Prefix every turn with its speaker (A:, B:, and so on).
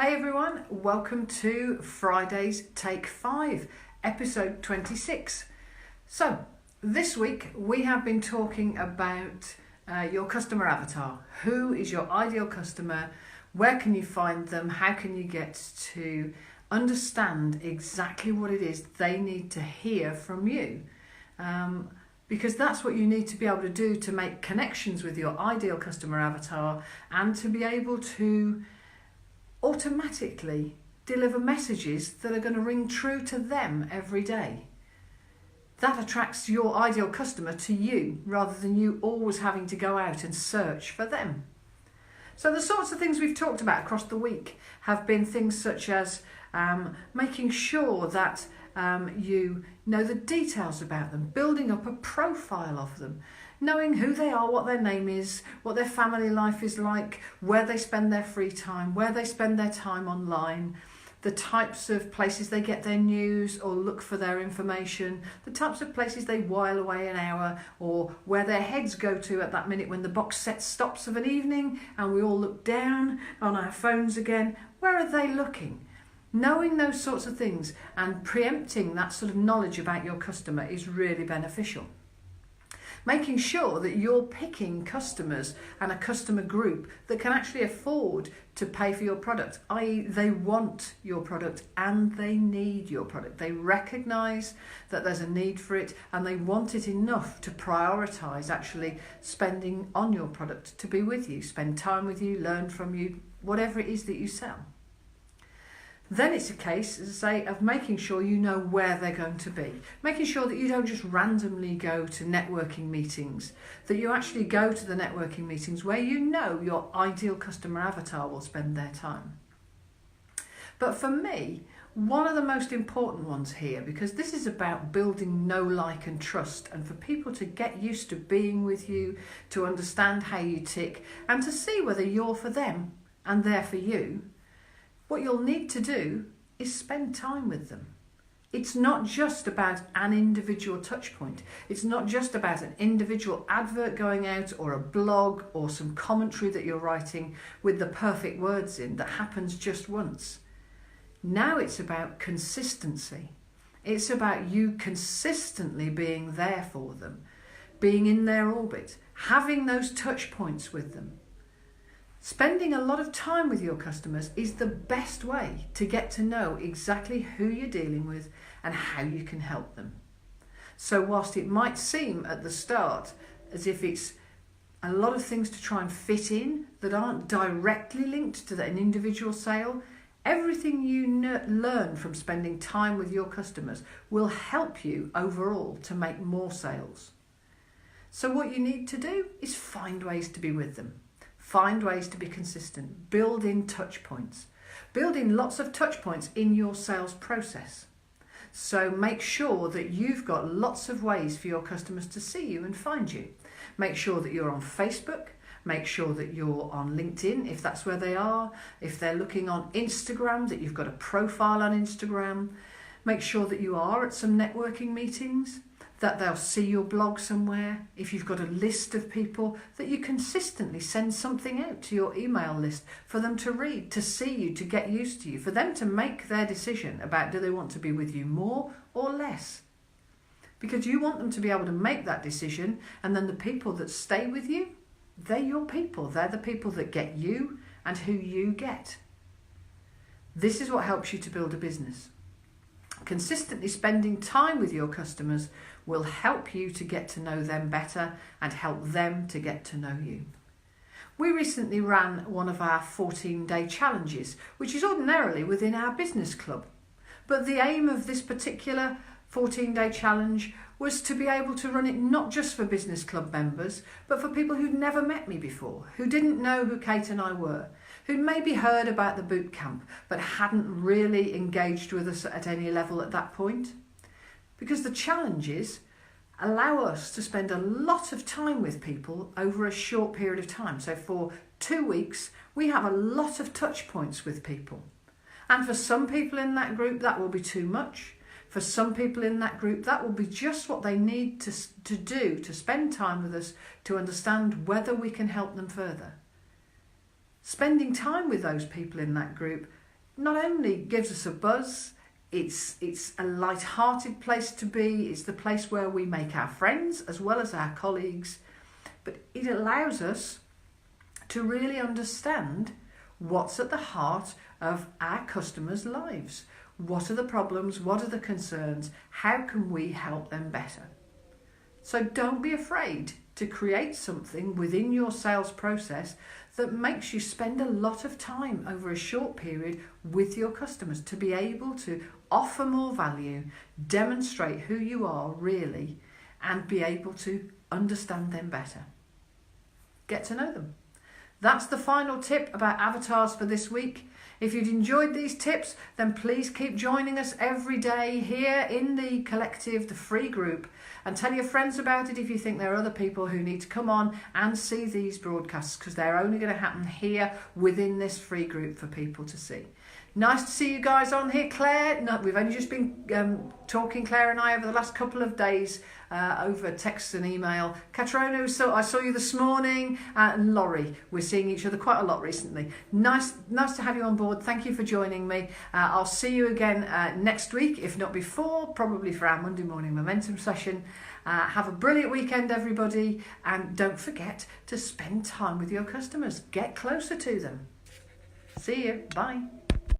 A: Hey everyone, welcome to Friday's Take 5, episode 26. So, this week we have been talking about your customer avatar. Who is your ideal customer? Where can you find them? How can you get to understand exactly what it is they need to hear from you? Because that's what you need to be able to do to make connections with your ideal customer avatar and to be able to automatically deliver messages that are going to ring true to them every day. That attracts your ideal customer to you rather than you always having to go out and search for them. So the sorts of things we've talked about across the week have been things such as making sure that you know the details about them, building up a profile of them, knowing who they are, what their name is, what their family life is like, where they spend their free time, where they spend their time online, the types of places they get their news or look for their information, the types of places they while away an hour, or where their heads go to at that minute when the box set stops of an evening and we all look down on our phones again. Where are they looking? Knowing those sorts of things and preempting that sort of knowledge about your customer is really beneficial. Making sure that you're picking customers and a customer group that can actually afford to pay for your product, i.e. they want your product and they need your product. They recognise that there's a need for it and they want it enough to prioritise actually spending on your product, to be with you, spend time with you, learn from you, whatever it is that you sell. Then it's a case, as I say, of making sure you know where they're going to be. Making sure that you don't just randomly go to networking meetings, that you actually go to the networking meetings where you know your ideal customer avatar will spend their time. But for me, one of the most important ones here, because this is about building know, like and trust, and for people to get used to being with you, to understand how you tick, and to see whether you're for them and they're for you. What you'll need to do is spend time with them. It's not just about an individual touch point. It's not just about an individual advert going out or a blog or some commentary that you're writing with the perfect words in that happens just once. Now it's about consistency. It's about you consistently being there for them, being in their orbit, having those touch points with them. Spending a lot of time with your customers is the best way to get to know exactly who you're dealing with and how you can help them. So whilst it might seem at the start as if it's a lot of things to try and fit in that aren't directly linked to an individual sale, everything you learn from spending time with your customers will help you overall to make more sales. So what you need to do is find ways to be with them. Find ways to be consistent. Build in touch points. Build in lots of touch points in your sales process. So make sure that you've got lots of ways for your customers to see you and find you. Make sure that you're on Facebook. Make sure that you're on LinkedIn if that's where they are. If they're looking on Instagram, that you've got a profile on Instagram. Make sure that you are at some networking meetings, that they'll see your blog somewhere. If you've got a list of people, that you consistently send something out to your email list for them to read, to see you, to get used to you, for them to make their decision about do they want to be with you more or less. Because you want them to be able to make that decision, and then the people that stay with you, they're your people. They're the people that get you and who you get. This is what helps you to build a business. Consistently spending time with your customers will help you to get to know them better and help them to get to know you. We recently ran one of our 14-day challenges, which is ordinarily within our business club. But the aim of this particular 14-day challenge was to be able to run it not just for business club members, but for people who'd never met me before, who didn't know who Kate and I were, who'd maybe heard about the boot camp, but hadn't really engaged with us at any level at that point. Because the challenges allow us to spend a lot of time with people over a short period of time. So for 2 weeks, we have a lot of touch points with people. And for some people in that group, that will be too much. For some people in that group, that will be just what they need to do to spend time with us to understand whether we can help them further. Spending time with those people in that group not only gives us a buzz, it's a light-hearted place to be, it's the place where we make our friends as well as our colleagues, but it allows us to really understand what's at the heart of our customers' lives. What are the problems? What are the concerns? How can we help them better? So don't be afraid to create something within your sales process that makes you spend a lot of time over a short period with your customers to be able to offer more value, demonstrate who you are really, and be able to understand them better. Get to know them. That's the final tip about avatars for this week. If you'd enjoyed these tips, then please keep joining us every day here in the collective, the free group, and tell your friends about it if you think there are other people who need to come on and see these broadcasts, because they're only going to happen here within this free group for people to see. Nice to see you guys on here. Claire, no, we've only just been talking, Claire and I, over the last couple of days over text and email. Catriona, I saw you this morning, and Laurie, we're seeing each other quite a lot recently. Nice to have you on board. Thank you for joining me. I'll see you again next week, if not before, probably for our Monday morning momentum session. Have a brilliant weekend, everybody, and don't forget to spend time with your customers. Get closer to them. See you. Bye.